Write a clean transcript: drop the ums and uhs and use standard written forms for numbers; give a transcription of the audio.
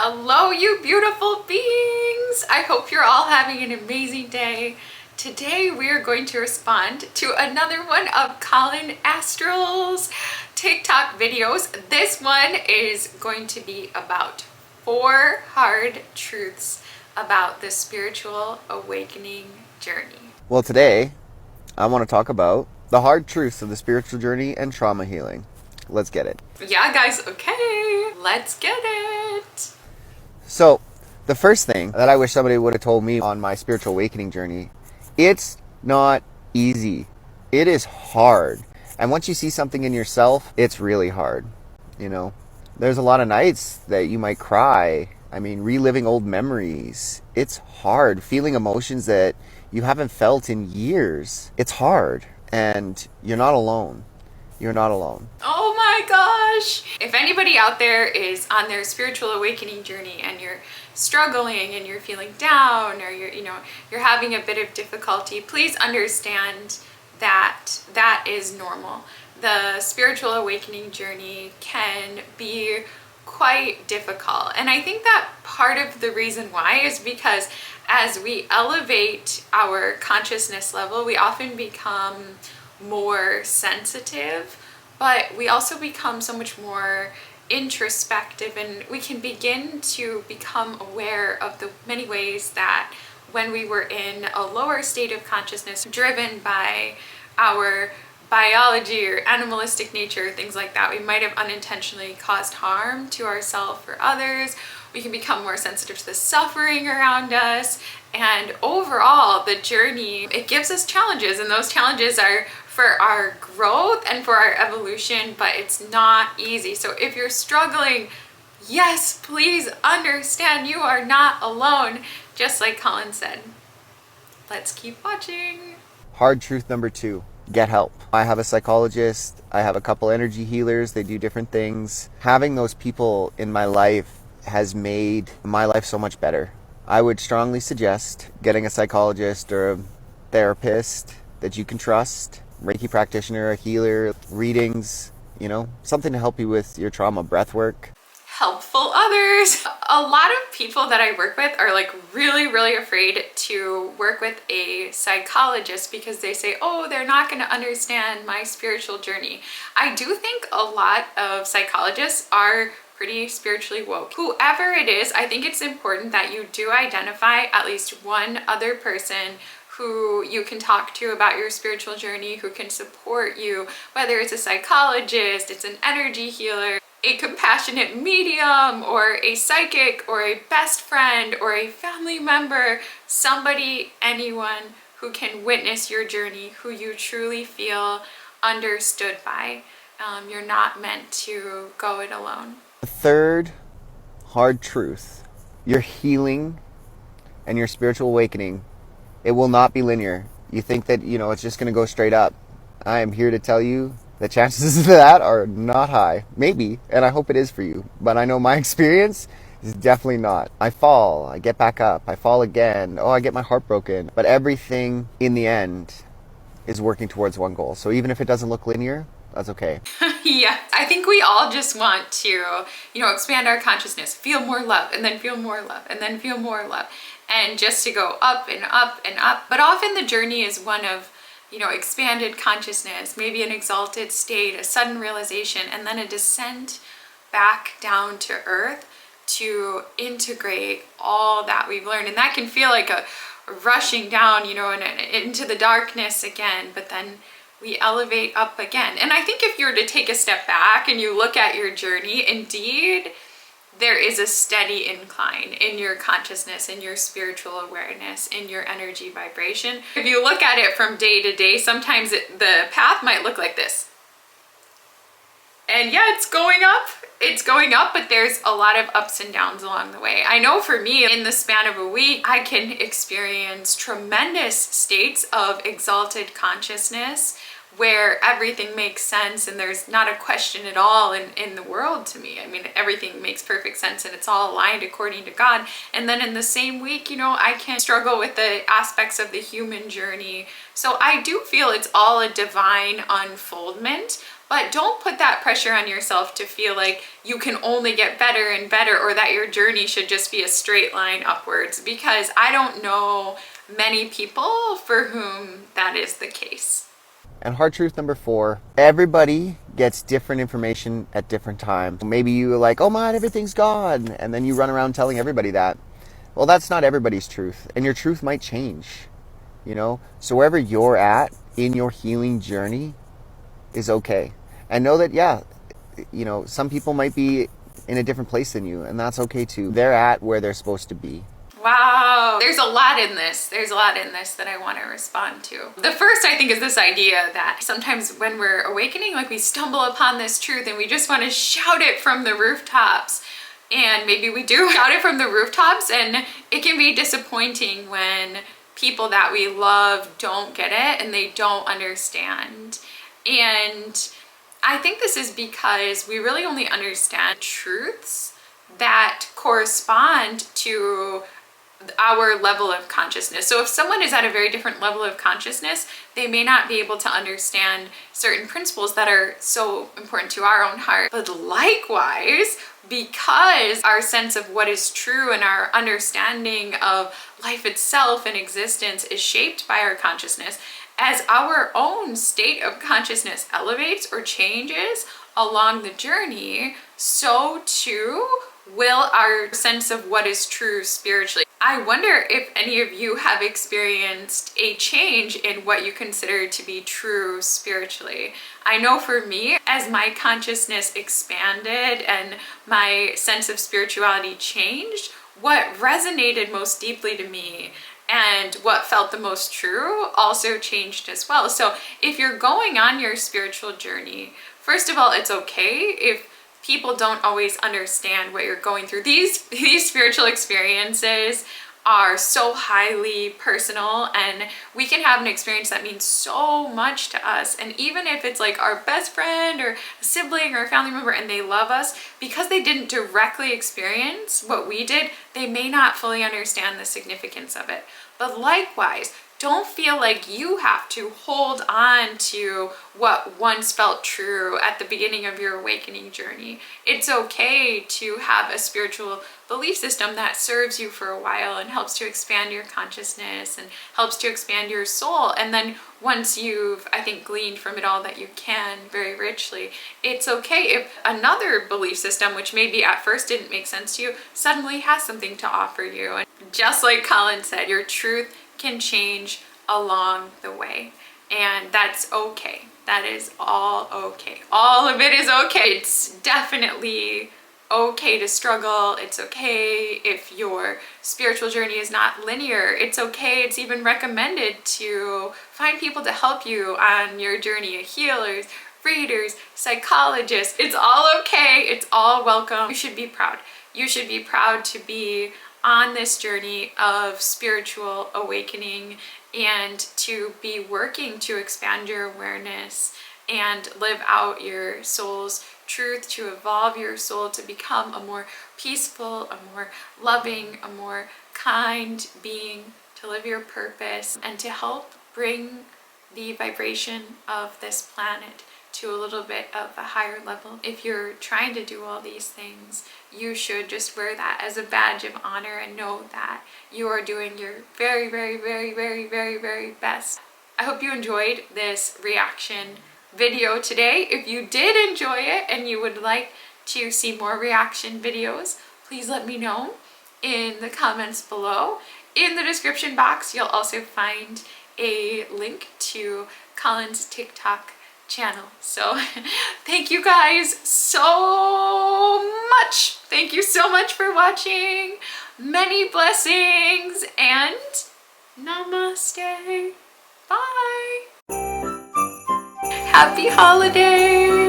Hello, you beautiful beings! I hope you're all having an amazing day. Today we are going to respond to another one of Colin Astral's TikTok videos. This one is going to be about 4 hard truths about the spiritual awakening journey. Well, today I want to talk about the hard truths of the spiritual journey and trauma healing. Let's get it. Yeah, guys, okay, let's get it. So, the first thing that I wish somebody would have told me on my spiritual awakening journey, it's not easy. It is hard. And once you see something in yourself, it's really hard. You know, there's a lot of nights that you might cry. I mean, reliving old memories. It's hard. Feeling emotions that you haven't felt in years. It's hard. And you're not alone. You're not alone. Oh my gosh! If anybody out there is on their spiritual awakening journey and you're struggling and you're feeling down or you're having a bit of difficulty, please understand that that is normal. The spiritual awakening journey can be quite difficult. And I think that part of the reason why is because as we elevate our consciousness level, we often become more sensitive, but we also become so much more introspective, and we can begin to become aware of the many ways that when we were in a lower state of consciousness driven by our biology or animalistic nature, things like that, we might have unintentionally caused harm to ourselves or others. We can become more sensitive to the suffering around us, and overall the journey, it gives us challenges, and those challenges are for our growth and for our evolution, but it's not easy. So if you're struggling, yes, please understand you are not alone, just like Colin said. Let's keep watching. Hard truth number 2, get help. I have a psychologist. I have a couple energy healers. They do different things. Having those people in my life has made my life so much better. I would strongly suggest getting a psychologist or a therapist that you can trust, Reiki practitioner, a healer, readings, something to help you with your trauma, breath work. Helpful others. A lot of people that I work with are like really afraid to work with a psychologist because they say, oh, they're not going to understand my spiritual journey. I do think a lot of psychologists are pretty spiritually woke. Whoever it is, I think it's important that you do identify at least one other person who you can talk to about your spiritual journey, who can support you, whether it's a psychologist, it's an energy healer, a compassionate medium, or a psychic, or a best friend, or a family member, somebody, anyone who can witness your journey, who you truly feel understood by. You're not meant to go it alone. The third hard truth, your healing and your spiritual awakening, it will not be linear. You think that, it's just going to go straight up. I am here to tell you the chances of that are not high. Maybe, and I hope it is for you. But I know my experience is definitely not. I fall, I get back up, I fall again. Oh, I get my heart broken. But everything in the end is working towards one goal. So even if it doesn't look linear, that's okay. Yeah, I think we all just want to, expand our consciousness, feel more love, and then feel more love, and then feel more love, and just to go up and up and up. But often the journey is one of, expanded consciousness, maybe an exalted state, a sudden realization, and then a descent back down to earth to integrate all that we've learned. And that can feel like a rushing down, and into the darkness again, but then we elevate up again. And I think if you were to take a step back and you look at your journey, indeed, there is a steady incline in your consciousness, in your spiritual awareness, in your energy vibration. If you look at it from day to day, sometimes the path might look like this. And yeah, it's going up, but there's a lot of ups and downs along the way. I know for me, in the span of a week, I can experience tremendous states of exalted consciousness where everything makes sense and there's not a question at all in the world to me. I mean, everything makes perfect sense and it's all aligned according to God. And then in the same week, you know, I can struggle with the aspects of the human journey. So I do feel it's all a divine unfoldment, but don't put that pressure on yourself to feel like you can only get better and better, or that your journey should just be a straight line upwards, because I don't know many people for whom that is the case. And hard truth number 4, everybody gets different information at different times. Maybe you're like, oh man, everything's God. And then you run around telling everybody that. Well, that's not everybody's truth. And your truth might change, you know? So wherever you're at in your healing journey is okay. And know that, yeah, you know, some people might be in a different place than you, and that's okay too. They're at where they're supposed to be. Wow, there's a lot in this. There's a lot in this that I want to respond to. The first, I think, is this idea that sometimes when we're awakening, like we stumble upon this truth and we just want to shout it from the rooftops. And maybe we do shout it from the rooftops, and it can be disappointing when people that we love don't get it and they don't understand. And I think this is because we really only understand truths that correspond to our level of consciousness. So if someone is at a very different level of consciousness, they may not be able to understand certain principles that are so important to our own heart. But likewise, because our sense of what is true and our understanding of life itself and existence is shaped by our consciousness, as our own state of consciousness elevates or changes along the journey, so too will our sense of what is true spiritually. I wonder if any of you have experienced a change in what you consider to be true spiritually. I know for me, as my consciousness expanded and my sense of spirituality changed, what resonated most deeply to me and what felt the most true also changed as well. So if you're going on your spiritual journey, first of all, it's okay if people don't always understand what you're going through. These spiritual experiences are so highly personal, and we can have an experience that means so much to us. And even if it's like our best friend or a sibling or a family member and they love us, because they didn't directly experience what we did, they may not fully understand the significance of it. But likewise, don't feel like you have to hold on to what once felt true at the beginning of your awakening journey. It's okay to have a spiritual belief system that serves you for a while and helps to expand your consciousness and helps to expand your soul. And then once you've, I think, gleaned from it all that you can very richly, it's okay if another belief system, which maybe at first didn't make sense to you, suddenly has something to offer you. And just like Colin said, your truth can change along the way, and that's okay. That is all okay. All of it is okay. It's definitely okay to struggle. It's okay if your spiritual journey is not linear. It's okay. It's even recommended to find people to help you on your journey, healers, readers, psychologists. It's all okay. It's all welcome. You should be proud. You should be proud to be on this journey of spiritual awakening and to be working to expand your awareness and live out your soul's truth, to evolve your soul to become a more peaceful, a more loving, a more kind being, to live your purpose, and to help bring the vibration of this planet to a little bit of a higher level. If you're trying to do all these things, you should just wear that as a badge of honor and know that you are doing your very, very, very, very, very, very best. I hope you enjoyed this reaction video today. If you did enjoy it and you would like to see more reaction videos, please let me know in the comments below. In the description box, you'll also find a link to Colin's TikTok channel. So thank you guys so much. Thank you so much for watching. Many blessings and namaste. Bye. Happy holidays.